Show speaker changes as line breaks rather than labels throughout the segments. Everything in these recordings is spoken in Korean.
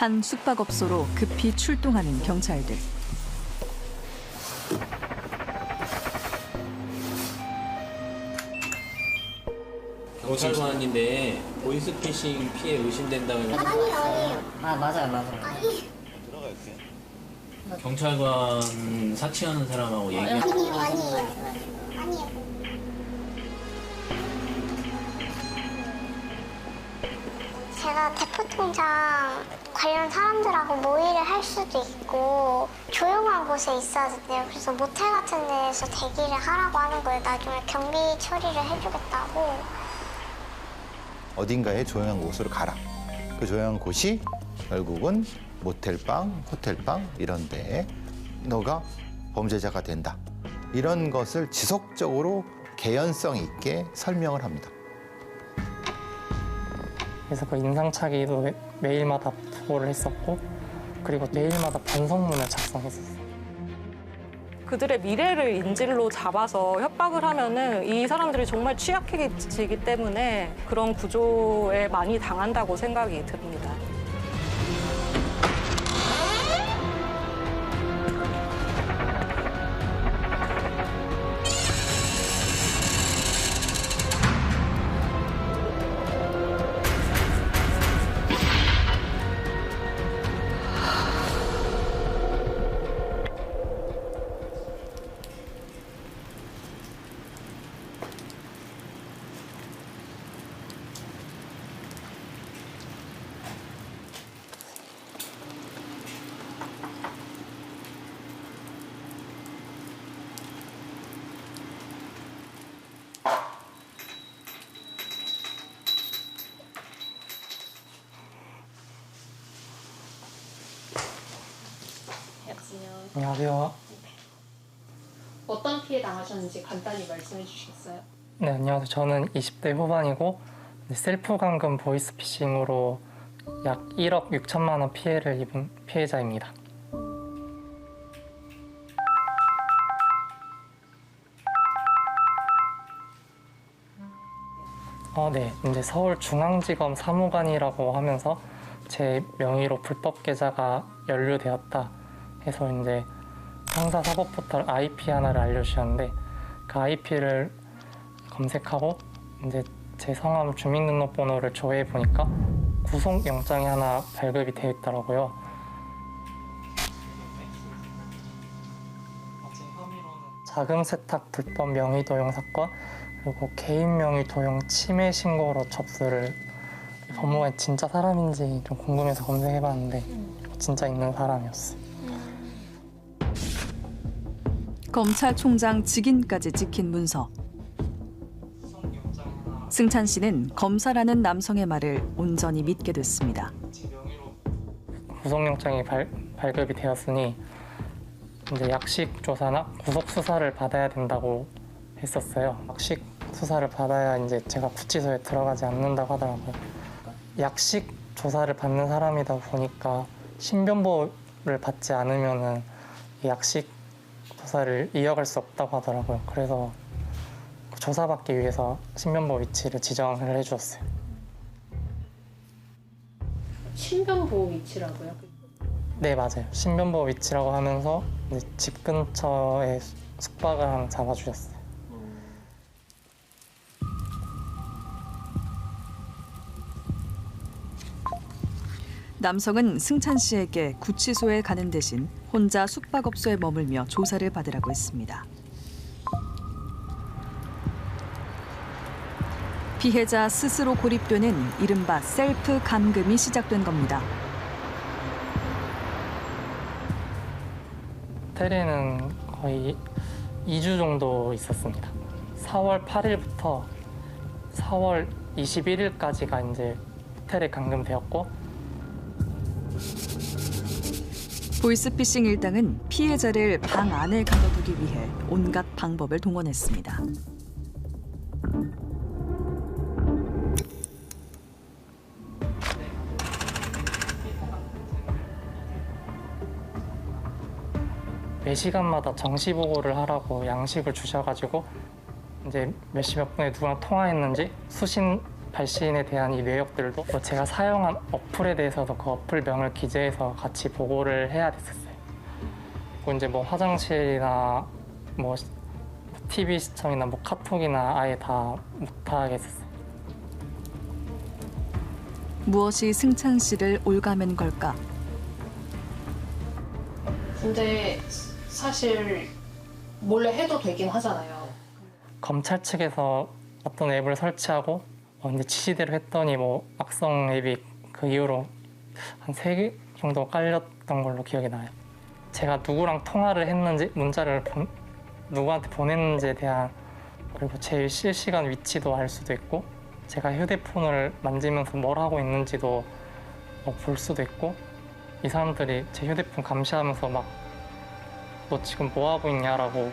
한 숙박업소로 급히 출동하는 경찰들.
경찰관인데 보이스피싱 피해 의심된다고 해서
아니에요.
아, 맞아요.
아니,
경찰관 사칭하는 사람하고 얘기해.
아니에요. 제가 대포통장 관련 사람들하고 모의를 할 수도 있고 조용한 곳에 있어야 돼요. 그래서 모텔 같은 데에서 대기를 하라고 하는 거예요. 나중에 경비 처리를 해주겠다고.
어딘가에 조용한 곳으로 가라. 그 조용한 곳이 결국은 모텔방, 호텔방 이런 데에 너가 범죄자가 된다. 이런 것을 지속적으로 개연성 있게 설명을 합니다.
그래서 그 인상착의도 매일마다 보고를 했었고, 그리고 매일마다 반성문을 작성했었어요.
그들의 미래를 인질로 잡아서 협박을 하면은 이 사람들이 정말 취약해지기 때문에 그런 구조에 많이 당한다고 생각이 듭니다.
안녕하세요.
어떤 피해 당하셨는지 간단히 말씀해 주시겠어요?
네, 안녕하세요. 저는 20대 후반이고 셀프 감금 보이스피싱으로 약 1억 6천만 원 피해를 입은 피해자입니다. 네, 이제 서울중앙지검 사무관이라고 하면서 제 명의로 불법 계좌가 연루되었다 해서 이제 형사사법 포털 IP 하나를 알려주셨는데 그 IP를 검색하고 이제 제 성함 주민등록번호를 조회해 보니까 구속영장이 하나 발급이 되어 있더라고요. 자금 세탁 불법 명의 도용 사건 그리고 개인 명의 도용 침해 신고로 접수를 법무관이 진짜 사람인지 좀 궁금해서 검색해봤는데 진짜 있는 사람이었어요.
검찰총장 직인까지 찍힌 문서. 승찬 씨는 검사라는 남성의 말을 온전히 믿게 됐습니다.
구속영장이 발급이 되었으니 이제 약식 조사나 구속 수사를 받아야 된다고 했었어요. 약식 수사를 받아야 이제 제가 구치소에 들어가지 않는다고 하더라고요. 약식 조사를 받는 사람이다 보니까 신변보호를 받지 않으면은 약식 조사를 이어갈 수 없다고 하더라고요. 그래서 조사받기 위해서 신변보호 위치를 지정을 해주었어요.
신변보호 위치라고요?
네, 맞아요. 신변보호 위치라고 하면서 이제 집 근처에 숙박을 하나 잡아주셨어요.
남성은 승찬 씨에게 구치소에 가는 대신 혼자 숙박업소에 머물며 조사를 받으라고 했습니다. 피해자 스스로 고립되는 이른바 셀프 감금이 시작된 겁니다.
호텔에는 거의 2주 정도 있었습니다. 4월 8일부터 4월 21일까지가 이제 호텔에 감금되었고
보이스피싱 일당은 피해자를 방 안에 가둬두기 위해 온갖 방법을 동원했습니다.
매 시간마다 정시 보고를 하라고 양식을 주셔가지고 이제 몇 시 몇 분에 누구랑 통화했는지 수신 발신에 대한 이 내역들도 또 제가 사용한 어플에 대해서도 그 어플명을 기재해서 같이 보고를 해야 됐었어요. 그리고 이제 뭐 화장실이나 뭐 TV 시청이나 뭐 카톡이나 아예 다 못하겠었어요.
무엇이 승찬 씨를 올가맨 걸까?
근데 사실 몰래 해도 되긴 하잖아요.
검찰 측에서 어떤 앱을 설치하고 이제 지시대로 했더니 뭐 악성 앱이 그 이후로 한 3개 정도 깔렸던 걸로 기억이 나요. 제가 누구랑 통화를 했는지, 문자를 누구한테 보냈는지에 대한, 그리고 제 실시간 위치도 알 수도 있고, 제가 휴대폰을 만지면서 뭘 하고 있는지도 볼 수도 있고, 이 사람들이 제 휴대폰 감시하면서 막 너 지금 뭐 하고 있냐라고.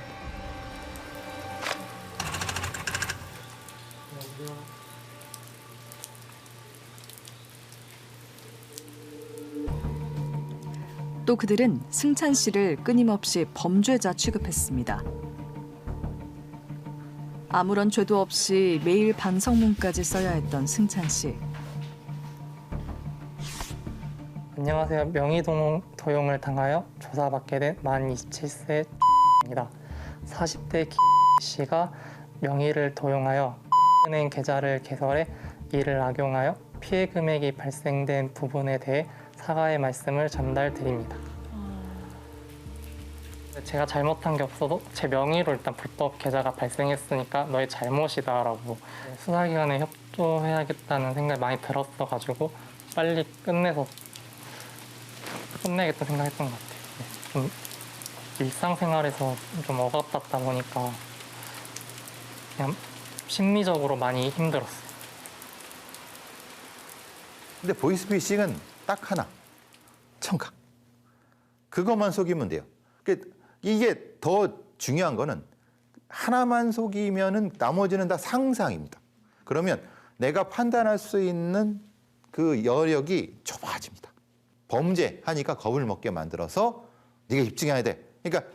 또 그들은 승찬 씨를 끊임없이 범죄자 취급했습니다. 아무런 죄도 없이 매일 반성문까지 써야 했던 승찬 씨.
안녕하세요. 명의도용을 당하여 조사받게 된 만 27세입니다. 40대 씨가 명의를 도용하여 은행 계좌를 개설해 이를 악용하여 피해 금액이 발생된 부분에 대해 사과의 말씀을 전달드립니다. 제가 잘못한 게 없어도 제 명의로 일단 불법 계좌가 발생했으니까 너의 잘못이다라고 수사기관에 협조해야겠다는 생각이 많이 들었어가지고 빨리 끝내겠다 생각했던 것 같아요. 좀 일상생활에서 좀 억압받다 보니까 그냥 심리적으로 많이 힘들었어요.
근데 보이스피싱은 딱 하나, 청각. 그것만 속이면 돼요. 이게 더 중요한 거는 하나만 속이면은 나머지는 다 상상입니다. 그러면 내가 판단할 수 있는 그 여력이 좁아집니다. 범죄하니까 겁을 먹게 만들어서 네가 입증해야 돼. 그러니까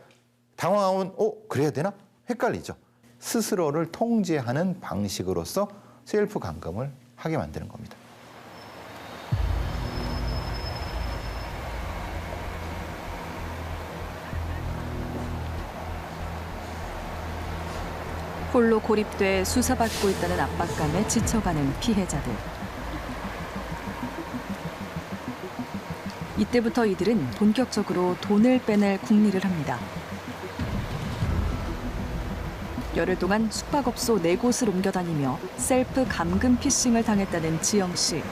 당황하면 그래야 되나? 헷갈리죠. 스스로를 통제하는 방식으로서 셀프 감금을 하게 만드는 겁니다.
홀로 고립돼 수사받고 있다는 압박감에 지쳐가는 피해자들. 이때부터 이들은 본격적으로 돈을 빼낼 궁리를 합니다. 열흘 동안 숙박업소 4곳을 옮겨 다니며 셀프 감금 피싱을 당했다는 지영 씨.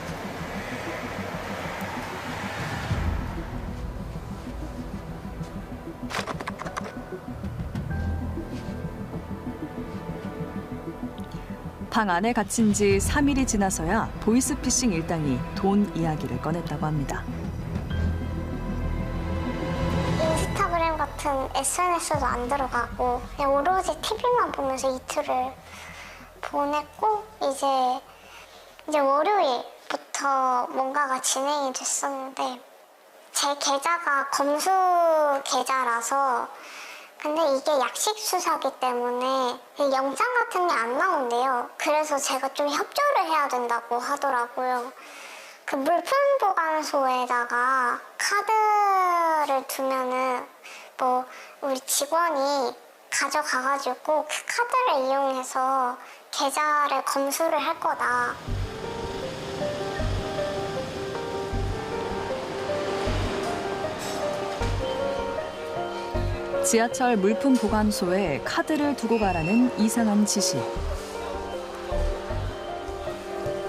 방 안에 갇힌 지 3일이 지나서야 보이스피싱 일당이 돈 이야기를 꺼냈다고 합니다.
인스타그램 같은 SNS도 안 들어가고 그냥 오로지 TV만 보면서 이틀을 보냈고 이제 월요일부터 뭔가가 진행이 됐었는데 제 계좌가 검수 계좌라서 근데 이게 약식 수사기 때문에 영장 같은 게 안 나온대요. 그래서 제가 좀 협조를 해야 된다고 하더라고요. 그 물품보관소에다가 카드를 두면은 뭐 우리 직원이 가져가가지고 그 카드를 이용해서 계좌를 검수를 할 거다.
지하철 물품보관소에 카드를 두고 가라는 이상한 지시.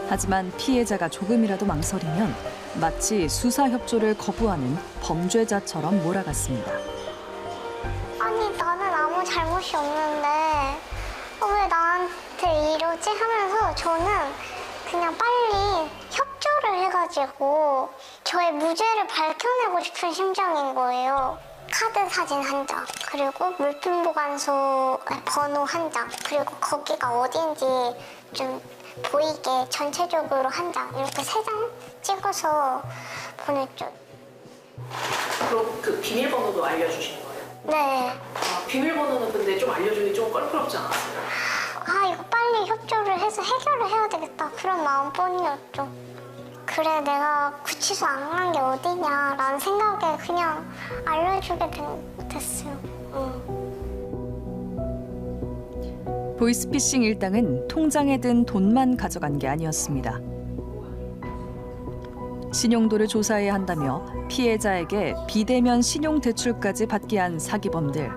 하지만 피해자가 조금이라도 망설이면 마치 수사 협조를 거부하는 범죄자처럼 몰아갔습니다.
아니 나는 아무 잘못이 없는데 왜 나한테 이러지 하면서 저는 그냥 빨리 협조를 해가지고 저의 무죄를 밝혀내고 싶은 심정인 거예요. 카드 사진 한 장, 그리고 물품보관소 번호 한 장, 그리고 거기가 어딘지 좀 보이게 전체적으로 한 장, 이렇게 3장 찍어서 보냈죠.
그럼 그 비밀번호도 알려주신 거예요?
네.
비밀번호는 근데 좀 알려주기 좀 껄끄럽지 않았어요?
이거 빨리 협조를 해서 해결을 해야 되겠다. 그런 마음뿐이었죠. 그래, 내가 구치소 안 간 게 어디냐라는 생각에 그냥 알려주게 됐어요.
보이스피싱 일당은 통장에 든 돈만 가져간 게 아니었습니다. 신용도를 조사해야 한다며 피해자에게 비대면 신용대출까지 받게 한 사기범들.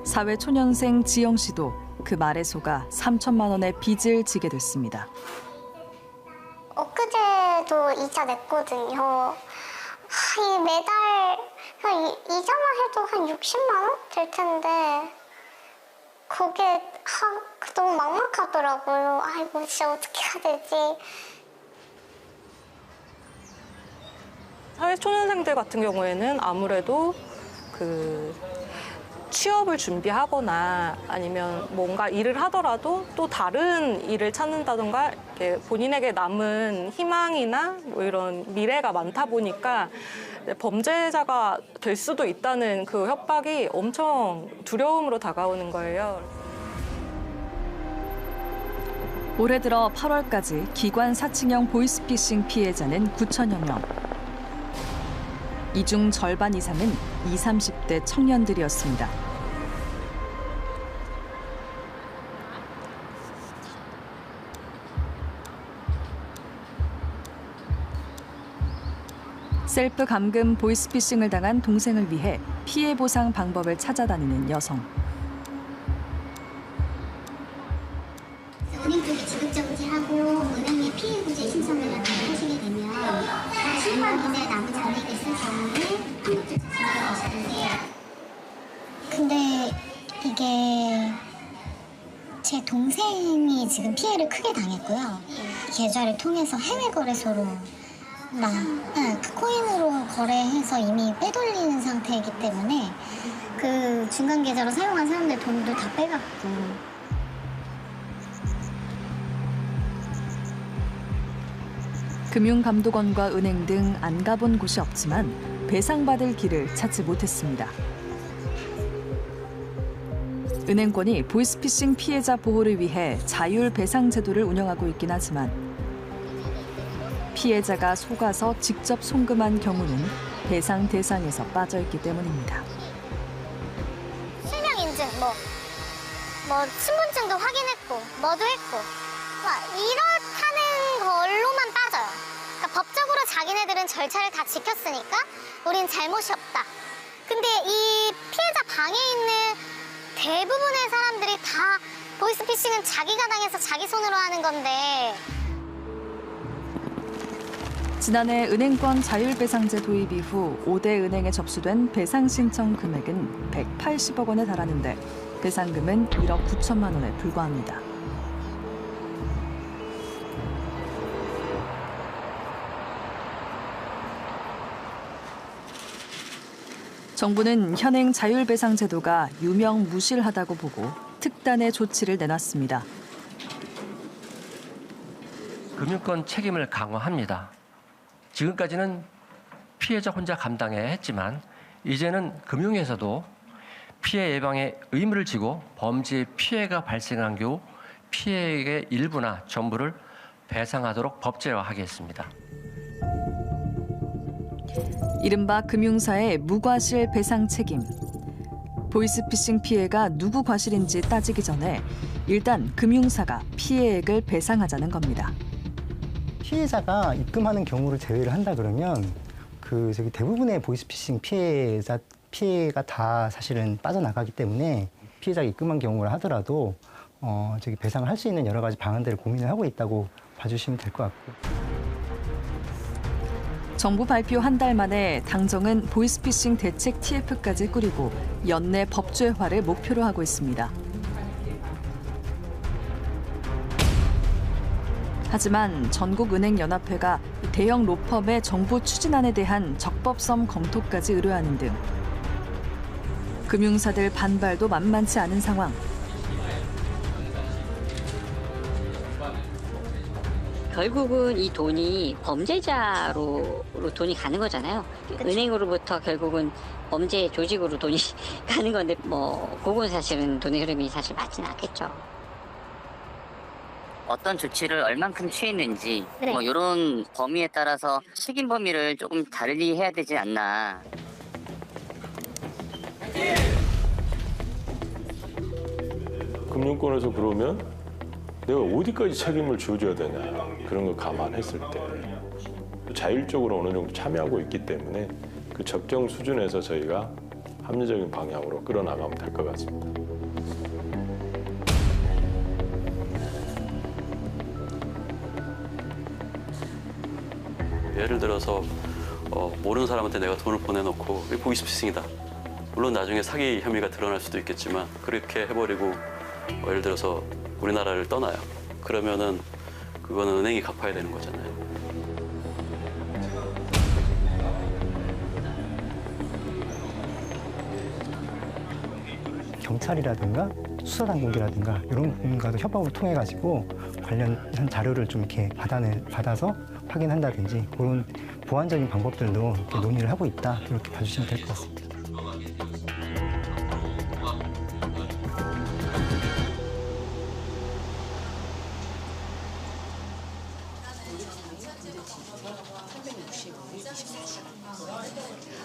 사회초년생 지영 씨도 그 말에 속아 3천만 원의 빚을 지게 됐습니다.
엊그제도 이자 냈거든요. 매달 이자만 해도 한 60만 원 될 텐데 그게 너무 막막하더라고요. 아이고, 진짜 어떻게 해야 되지?
사회초년생들 같은 경우에는 아무래도 취업을 준비하거나 아니면 뭔가 일을 하더라도 또 다른 일을 찾는다던가 이렇게 본인에게 남은 희망이나 뭐 이런 미래가 많다 보니까 범죄자가 될 수도 있다는 그 협박이 엄청 두려움으로 다가오는 거예요.
올해 들어 8월까지 기관 사칭형 보이스피싱 피해자는 9천여 명. 이 중 절반 이상은 20, 30대 청년들이었습니다. 셀프 감금 보이스피싱을 당한 동생을 위해 피해 보상 방법을 찾아다니는 여성.
은행 쪽에 지급정지하고 은행에 피해 구제 신청을 하시게 되면 10만 이내 남은 잔액이 있을 경우에 한국적 자신이 근데 이게 제 동생이 지금 피해를 크게 당했고요. 계좌를 통해서 해외 거래소로 그 코인으로 거래해서 이미 빼돌리는 상태이기 때문에 그 중간 계좌로 사용한 사람들 돈도 다 빼갔고.
금융감독원과 은행 등 안 가본 곳이 없지만 배상받을 길을 찾지 못했습니다. 은행권이 보이스피싱 피해자 보호를 위해 자율 배상 제도를 운영하고 있긴 하지만 피해자가 속아서 직접 송금한 경우는 배상 대상에서 빠져있기 때문입니다.
실명인증, 신분증도 확인했고, 뭐도 했고, 이렇다는 걸로만 빠져요. 그러니까 법적으로 자기네들은 절차를 다 지켰으니까 우린 잘못이 없다. 근데 이 피해자 방에 있는 대부분의 사람들이 다 보이스피싱은 자기가 당해서 자기 손으로 하는 건데.
지난해 은행권 자율배상제 도입 이후 5대 은행에 접수된 배상 신청 금액은 180억 원에 달하는데 배상금은 1억 9천만 원에 불과합니다. 정부는 현행 자율배상 제도가 유명무실하다고 보고 특단의 조치를 내놨습니다.
금융권 책임을 강화합니다. 지금까지는 피해자 혼자 감당해야 했지만 이제는 금융에서도 피해 예방에 의무를 지고 범죄 피해가 발생한 경우 피해액의 일부나 전부를 배상하도록 법제화하겠습니다.
이른바 금융사의 무과실 배상 책임. 보이스피싱 피해가 누구 과실인지 따지기 전에 일단 금융사가 피해액을 배상하자는 겁니다.
피해자가 입금하는 경우를 제외를 한다 그러면 대부분의 보이스피싱 피해가 다 사실은 빠져나가기 때문에 피해자가 입금한 경우를 하더라도 배상을 할 수 있는 여러 가지 방안들을 고민을 하고 있다고 봐주시면 될 것 같고.
정부 발표 한 달 만에 당정은 보이스피싱 대책 TF까지 꾸리고 연내 법제화를 목표로 하고 있습니다. 하지만 전국은행연합회가 대형 로펌의 정부 추진안에 대한 적법성 검토까지 의뢰하는 등 금융사들 반발도 만만치 않은 상황.
결국은 이 돈이 범죄자로 돈이 가는 거잖아요. 그쵸. 은행으로부터 결국은 범죄 조직으로 돈이 가는 건데 그건 사실은 돈의 흐름이 사실 맞지는 않겠죠. 어떤 조치를 얼만큼 취했는지
네.
뭐 이런 범위에 따라서 책임 범위를 조금 다르게 해야 되지 않나.
금융권에서 그러면 내가 어디까지 책임을 져줘야 되냐 그런 걸 감안했을 때 자율적으로 어느 정도 참여하고 있기 때문에 그 적정 수준에서 저희가 합리적인 방향으로 끌어나가면 될 것 같습니다.
예를 들어서 모르는 사람한테 내가 돈을 보내놓고 이게 보이스피싱이다. 물론 나중에 사기 혐의가 드러날 수도 있겠지만 그렇게 해버리고 예를 들어서 우리나라를 떠나요. 그러면은 그거는 은행이 갚아야 되는 거잖아요.
경찰이라든가 수사당국이라든가 이런 부분과도 협업을 통해 가지고 관련한 자료를 좀 이렇게 받아서 확인한다든지 그런 보완적인 방법들도 이렇게 논의를 하고 있다 이렇게 봐주시면 될 것 같습니다.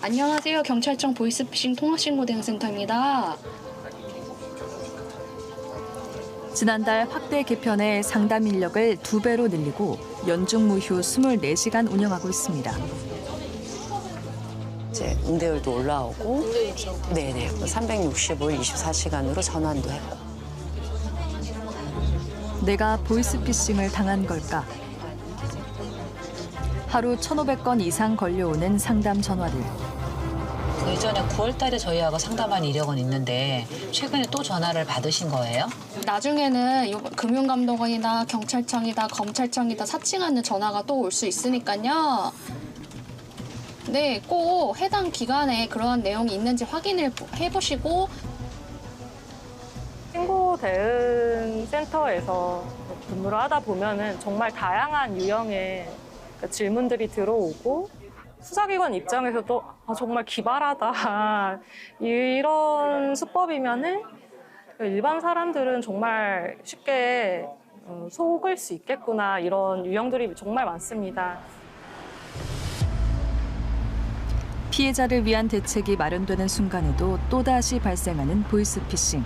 안녕하세요. 경찰청 보이스피싱 통화신고 대응센터입니다.
지난달 확대 개편해 상담 인력을 2배로 늘리고 연중 무휴 24시간 운영하고 있습니다.
이제 응대율도 올라오고, 네네, 365일 24시간으로 전환도 했고.
내가 보이스피싱을 당한 걸까? 하루 1,500건 이상 걸려오는 상담 전화들.
예전에 9월 달에 저희하고 상담한 이력은 있는데 최근에 또 전화를 받으신 거예요?
나중에는 금융감독원이나 경찰청이다, 검찰청이다 사칭하는 전화가 또 올 수 있으니까요. 네, 꼭 해당 기관에 그러한 내용이 있는지 확인을 해보시고.
신고 대응 센터에서 근무를 하다 보면은 정말 다양한 유형의 질문들이 들어오고 수사기관 입장에서도 정말 기발하다 이런 수법이면은 일반 사람들은 정말 쉽게 속을 수 있겠구나 이런 유형들이 정말 많습니다.
피해자를 위한 대책이 마련되는 순간에도 또다시 발생하는 보이스피싱.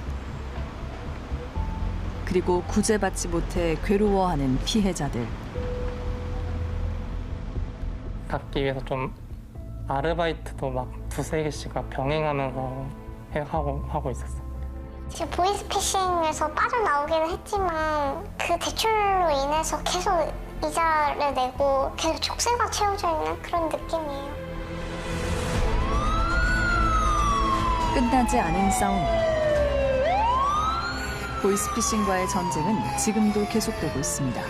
그리고 구제받지 못해 괴로워하는 피해자들.
닫기 위해서 좀 아르바이트도 막 2-3개씩 병행하면서 하고 있었어요.
지금 보이스피싱에서 빠져나오기는 했지만 그 대출로 인해서 계속 이자를 내고 계속 족쇄가 채워져 있는 그런 느낌이에요.
끝나지 않은 싸움. 보이스피싱과의 전쟁은 지금도 계속되고 있습니다.